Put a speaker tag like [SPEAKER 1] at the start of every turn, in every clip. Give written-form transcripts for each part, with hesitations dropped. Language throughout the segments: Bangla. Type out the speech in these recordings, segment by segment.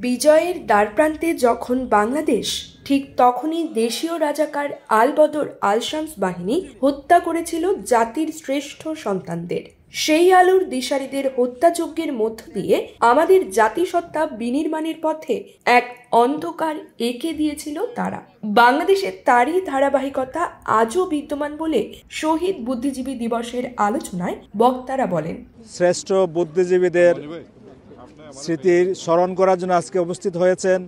[SPEAKER 1] বিজয়ের দ্বারপ্রান্তে যখন বাংলাদেশ, ঠিক তখনই দেশীয় রাজাকার আল বদর আল শামস বাহিনী হত্যা করেছিল জাতির শ্রেষ্ঠ সন্তানদের। সেই আলোর দিশারীদের হত্যাযজ্ঞের মধ্য দিয়ে আমাদের জাতিসত্তা বিনির্মাণের পথে এক অন্ধকার এঁকে দিয়েছিল তারা। বাংলাদেশে তারই ধারাবাহিকতা আজও বিদ্যমান বলে শহীদ বুদ্ধিজীবী দিবসের আলোচনায় বক্তারা বলেন,
[SPEAKER 2] শ্রেষ্ঠ বুদ্ধিজীবীদের স্মৃতির স্মরণ করার জন্য আজকে উপস্থিত হয়েছেন।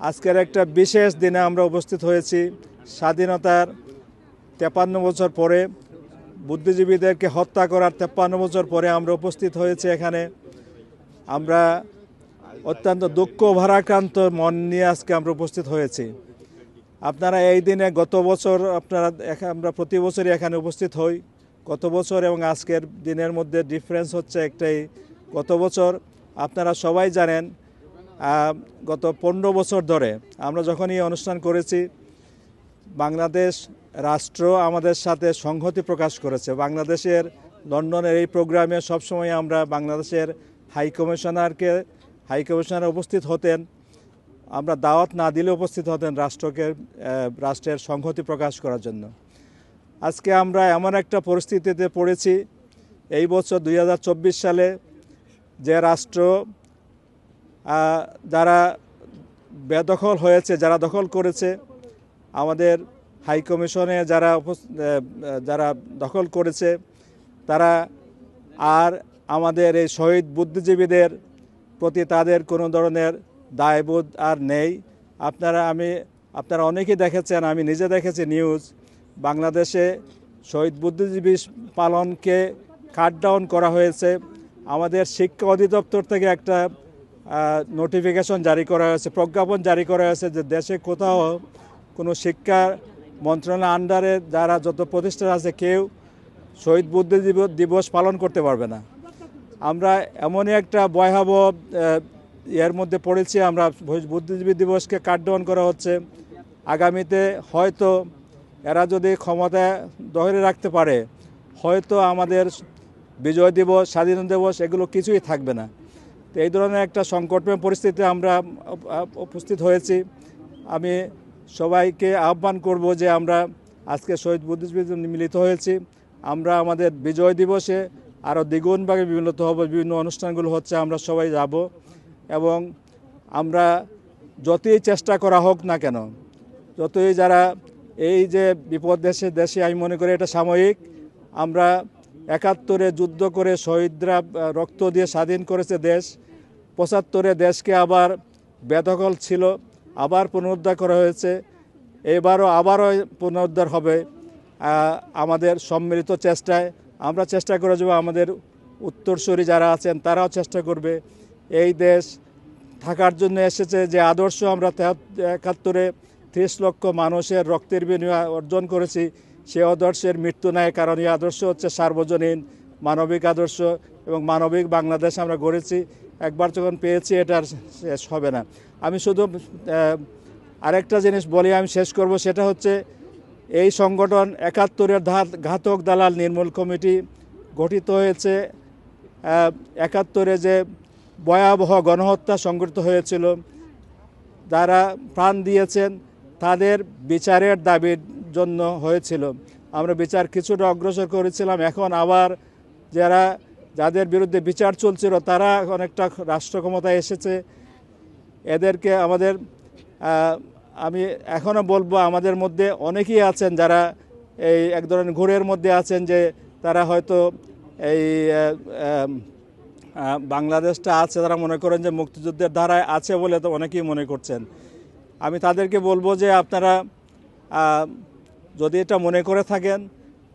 [SPEAKER 2] আজকের একটা বিশেষ দিনে আমরা উপস্থিত হয়েছি। স্বাধীনতার 53 বছর পরে, বুদ্ধিজীবীদেরকে হত্যা করার 53 বছর পরে আমরা উপস্থিত হয়েছি এখানে। আমরা অত্যন্ত দুঃখ ভারাক্রান্ত মন নিয়ে আজকে আমরা উপস্থিত হয়েছি। আপনারা এই দিনে গত বছর আমরা প্রতি বছরই এখানে উপস্থিত হই। গত বছর এবং আজকের দিনের মধ্যে ডিফারেন্স হচ্ছে একটাই, গত বছর আপনারা সবাই জানেন গত 15 বছর ধরে আমরা যখন এই অনুষ্ঠান করেছি, বাংলাদেশ রাষ্ট্র আমাদের সাথে সংহতি প্রকাশ করেছে। বাংলাদেশের লন্ডনের এই প্রোগ্রামে সবসময় আমরা বাংলাদেশের হাইকমিশনার উপস্থিত হতেন। আমরা দাওয়াত না দিলে উপস্থিত হতেন রাষ্ট্রের সংহতি প্রকাশ করার জন্য। আজকে আমরা এমন একটা পরিস্থিতিতে পড়েছি, এই বছর 2024 সালে যে রাষ্ট্র যারা বেদখল হয়েছে, যারা দখল করেছে, আমাদের হাইকমিশনে যারা দখল করেছে, তারা আর আমাদের এই শহীদ বুদ্ধিজীবীদের প্রতি তাদের কোনো ধরনের দায়বোধ আর নেই। আপনারা অনেকেই দেখেছেন, আমি নিজে দেখেছি নিউজ, বাংলাদেশে শহীদ বুদ্ধিজীবী পালনকে কাটডাউন করা হয়েছে। আমাদের শিক্ষা অধিদপ্তর থেকে একটা নোটিফিকেশন জারি করা হয়েছে, প্রজ্ঞাপন জারি করা হয়েছে যে দেশে কোথাও কোনো শিক্ষা মন্ত্রণালয়ের আন্ডারে যারা যত প্রতিষ্ঠান আছে কেউ শহীদ বুদ্ধিজীবী দিবস পালন করতে পারবে না। আমরা এমনই একটা ভয়াবহ এর মধ্যে পড়েছি, আমরা বুদ্ধিজীবী দিবসকে কাটডাউন করা হচ্ছে। আগামীতে হয়তো এরা যদি ক্ষমতা ধরে রাখতে পারে, হয়তো আমাদের বিজয় দিবস, স্বাধীনতা দিবস এগুলো কিছুই থাকবে না। তো এই ধরনের একটা সংকটময় পরিস্থিতিতে আমরা উপস্থিত হয়েছি। আমি সবাইকে আহ্বান করব যে আমরা আজকে শহীদ বুদ্ধিজীবীতে মিলিত হয়েছি, আমরা আমাদের বিজয় দিবসে আরও দ্বিগুণভাবে মিলিত হব। বিভিন্ন অনুষ্ঠানগুলো হচ্ছে, আমরা সবাই যাব এবং আমরা যতই চেষ্টা করা হোক না কেন, যতই যারা এই যে বিপদ দেশে আমি মনে করি এটা সাময়িক। আমরা 71-এ যুদ্ধ করে শহীদরা রক্ত দিয়ে স্বাধীন করেছে দেশ। 75-এ দেশকে আবার বেদখল ছিল, আবার পুনরুদ্ধার করা হয়েছে। এবারও পুনরুদ্ধার হবে আমাদের সম্মিলিত চেষ্টায়। আমরা চেষ্টা করে যাব, আমাদের উত্তরসূরি যারা আছেন তারাও চেষ্টা করবে। এই দেশ থাকার জন্য এসেছে যে আদর্শ আমরা 71-এ 30 লক্ষ মানুষের রক্তের বিনিময়ে অর্জন করেছি, সে আদর্শের মৃত্যু নাই। কারণ এই আদর্শ হচ্ছে সার্বজনীন মানবিক আদর্শ এবং মানবিক বাংলাদেশ আমরা গড়েছি। একবার যখন পেয়েছি এটা আর শেষ হবে না। আমি শুধু আরেকটা জিনিস বলি, আমি শেষ করব, সেটা হচ্ছে এই সংগঠন 71-এর ঘাতক দালাল নির্মূল কমিটি গঠিত হয়েছে। 71-এ যে ভয়াবহ গণহত্যা সংঘটিত হয়েছিল, যারা প্রাণ দিয়েছেন তাদের বিচারের দাবির জন্য হয়েছিল। আমরা বিচার কিছুটা অগ্রসর করেছিলাম, এখন আবার যাদের বিরুদ্ধে বিচার চলছিল তারা অনেকটা রাষ্ট্র ক্ষমতায় এসেছে। এদেরকে আমি এখনও বলবো, আমাদের মধ্যে অনেকেই আছেন যারা এই এক ধরনের ঘোরের মধ্যে আছেন, যে তারা হয়তো এই বাংলাদেশটা আছে, তারা মনে করেন যে মুক্তিযুদ্ধের ধারায় আছে বলে তো অনেকেই মনে করছেন। আমি তাদেরকে বলবো যে আপনারা যদি এটা মনে করে থাকেন,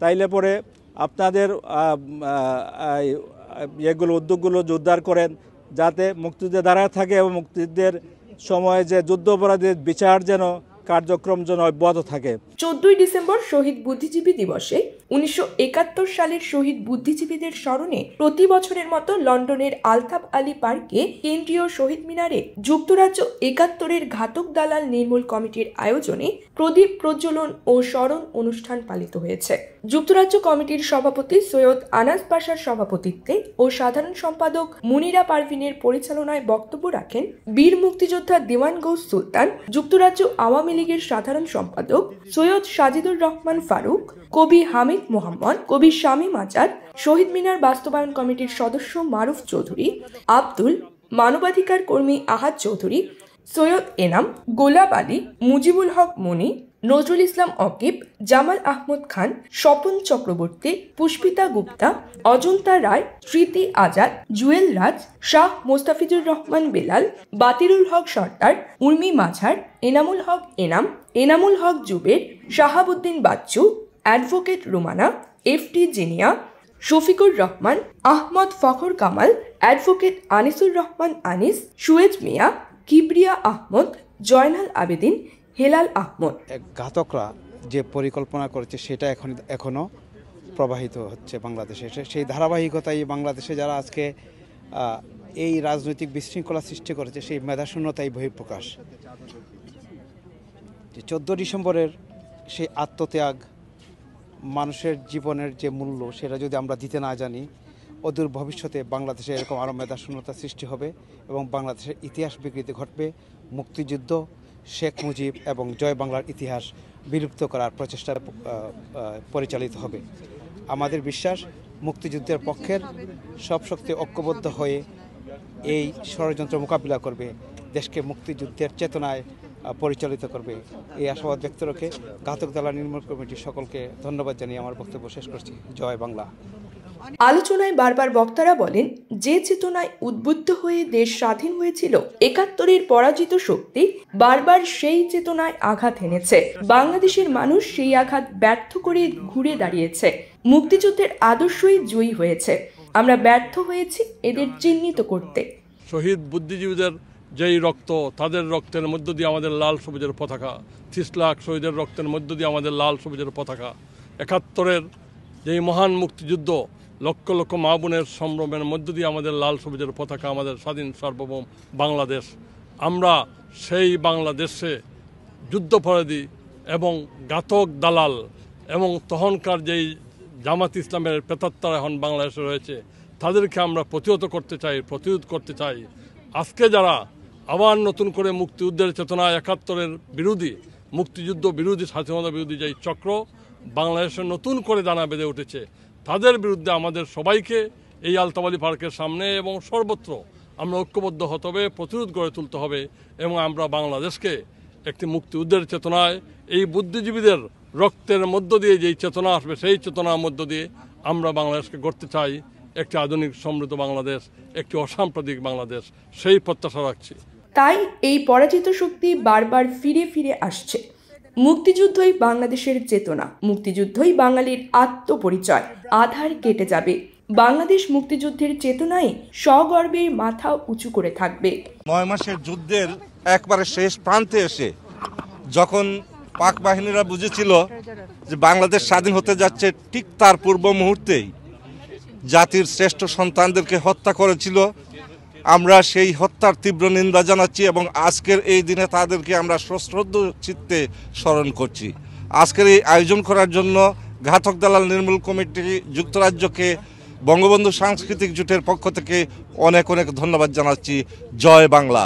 [SPEAKER 2] তাইলে পরে আপনাদের উদ্যোগগুলো জোরদার করেন, যাতে মুক্তিযুদ্ধের ধারায় থাকে এবং মুক্তিযুদ্ধের সময় যে যুদ্ধ অপরাধীর বিচার যেন কার্যক্রম যেন অব্যাহত থাকে।
[SPEAKER 1] 14 ডিসেম্বর শহীদ বুদ্ধিজীবী দিবসে 1971 সালের শহীদ বুদ্ধিজীবীদের স্মরণে প্রতি বছরের মতো লন্ডনের আলতাফ আলী পার্কে কেন্দ্রীয় শহীদ মিনারে যুক্তরাজ্য 71-এর ঘাতক দালাল নির্মূল কমিটির আয়োজনে প্রদীপ প্রজ্বলন ও স্মরণ অনুষ্ঠান পালিত হয়েছে। যুক্তরাজ্য কমিটির সভাপতি সৈয়দ আনাস পাশার সভাপতিত্বে ও সাধারণ সম্পাদক মুনিরা পারভিনের পরিচালনায় বক্তব্য রাখেন বীর মুক্তিযোদ্ধা দিওয়ান গৌস সুলতান, যুক্তরাজ্য আওয়ামী লীগের সাধারণ সম্পাদক সৈয়দ সাজিদুর রহমান ফারুক, কবি হামিদ মোহাম্মদ, কবি শামীম আজাদ, শহীদ মিনার বাস্তবায়ন কমিটির সদস্য মারুফ চৌধুরী, আব্দুল, মানবাধিকার কর্মী আহাদ চৌধুরী, সৈয়দ এনাম, গোলাপ আলী, মুজিবুল হক মনি, Nazrul Islam অকিব, Jamal Ahmad Khan, Swapan Chakraborty, Pushpita Gupta, Ajanta Roy, Smriti Azad, Jewel Raj, Shah Mostafizur Rahman Belal, Batirul Haque Sardar, Urmi Majhar, Enamul Haque Enam, Enamul Haque Zubair, Shahabuddin Bachchu, advocate Rumana, FT Zinia, Shafiqur Rahman, Ahmad Fakhr Kamal, advocate Anisur Rahman Anis, Suez Mia, Kibria Ahmad, Joynal Abedin, Helal Ahmad.
[SPEAKER 3] ঘাতকরা যে পরিকল্পনা করেছে সেটা এখনো প্রবাহিত হচ্ছে বাংলাদেশে। সেই ধারাবাহিকতায় বাংলাদেশে যারা আজকে এই রাজনৈতিক বিশৃঙ্খলা সৃষ্টি করেছে সেই মেধাশূন্যতাই বহিঃপ্রকাশ। 14 ডিসেম্বরের সেই আত্মত্যাগ, মানুষের জীবনের যে মূল্য সেটা যদি আমরা দিতে না জানি, অদূর ভবিষ্যতে বাংলাদেশে এরকম আরও মেধাশূন্যতা সৃষ্টি হবে এবং বাংলাদেশের ইতিহাস বিকৃতি ঘটবে। মুক্তিযুদ্ধ, শেখ মুজিব এবং জয় বাংলার ইতিহাস বিলুপ্ত করার প্রচেষ্টা পরিচালিত হবে। আমাদের বিশ্বাস মুক্তিযুদ্ধের পক্ষের সব শক্তি ঐক্যবদ্ধ হয়ে এই ষড়যন্ত্র মোকাবিলা করবে, দেশকে মুক্তিযুদ্ধের চেতনায় পরিচালিত করবে। এই আশাবাদ ব্যক্ত রেখে ঘাতক দালাল নির্মূল কমিটির সকলকে ধন্যবাদ জানিয়ে আমার বক্তব্য শেষ করছি। জয় বাংলা।
[SPEAKER 1] আলোচনায় বারবার বক্তারা বলেন, যে চেতনায় উদ্বুদ্ধ হয়ে দেশ স্বাধীন হয়েছিল 71-এর পরাজিত শক্তি বারবার সেই চেতনায় আঘাত এনেছে। বাংলাদেশের মানুষ সেই আঘাত ব্যর্থ করে ঘুরে দাঁড়িয়েছে। মুক্তিযুদ্ধের আদর্শই জয়ী হয়েছে। আমরা ব্যর্থ হয়েছি এদের চিহ্নিত করতে।
[SPEAKER 4] শহীদ বুদ্ধিজীবীদের যেই রক্ত, তাদের রক্তের মধ্য দিয়ে আমাদের লাল সবুজের পতাকা, 30 লাখ শহীদের রক্তের মধ্য দিয়ে আমাদের লাল সবুজের পতাকা, 71-এর যেই মহান মুক্তিযুদ্ধ, লক্ষ লক্ষ মা বোনের সম্ভ্রমের মধ্য দিয়ে আমাদের লাল সবুজের পতাকা, আমাদের স্বাধীন সার্বভৌম বাংলাদেশ। আমরা সেই বাংলাদেশে যুদ্ধাপরাধী এবং ঘাতক দালাল এবং তখনকার যেই জামাত ইসলামের প্রেতাত্মারা এখন বাংলাদেশে রয়েছে, তাদেরকে আমরা প্রতিহত করতে চাই, প্রতিরোধ করতে চাই। আজকে যারা আবার নতুন করে মুক্তিযুদ্ধের চেতনায় 71-এর বিরোধী, মুক্তিযুদ্ধ বিরোধী, স্বাধীনতা বিরোধী যেই চক্র বাংলাদেশে নতুন করে দানা বেঁধে উঠেছে, তাদের বিরুদ্ধে আমাদের সবাইকে এই আলতাফ আলী পার্কের সামনে এবং সর্বত্র আমরা ঐক্যবদ্ধ হতে হবে, প্রতিরোধ গড়ে তুলতে হবে এবং আমরা বাংলাদেশকে একটি মুক্তিযুদ্ধের চেতনায়, এই বুদ্ধিজীবীদের রক্তের মধ্য দিয়ে যেই চেতনা আসবে সেই চেতনার মধ্য দিয়ে আমরা বাংলাদেশকে গড়তে চাই একটি আধুনিক সমৃদ্ধ বাংলাদেশ, একটি অসাম্প্রদায়িক বাংলাদেশ, সেই প্রত্যাশা রাখছি।
[SPEAKER 1] তাই এই পরাজিত শক্তি বারবার ফিরে ফিরে আসছে। মুক্তিযুদ্ধই বাংলাদেশের চেতনা, মুক্তিযুদ্ধই বাঙালির আত্মপরিচয়। আধার কেটে যাবে, বাংলাদেশ মুক্তিযুদ্ধের চেতনায় সগর্বে মাথা উঁচু করে থাকবে।
[SPEAKER 5] 9 মাসের যুদ্ধের একবারে শেষ প্রান্তে এসে যখন পাক বাহিনীরা বুঝেছিল যে বাংলাদেশ স্বাধীন হতে যাচ্ছে, ঠিক তার পূর্ব মুহূর্তেই জাতির শ্রেষ্ঠ সন্তানদেরকে হত্যা করেছিল। আমরা সেই হত্যার তীব্র নিন্দা জানাচ্ছি এবং আজকের এই দিনে তাদেরকে আমরা সশ্রদ্ধ চিত্তে স্মরণ করছি। আজকের এই আয়োজন করার জন্য ঘাতক দালাল নির্মূল কমিটি যুক্তরাজ্যকে বঙ্গবন্ধু সাংস্কৃতিক জোটের পক্ষ থেকে অনেক অনেক ধন্যবাদ জানাচ্ছি। জয় বাংলা।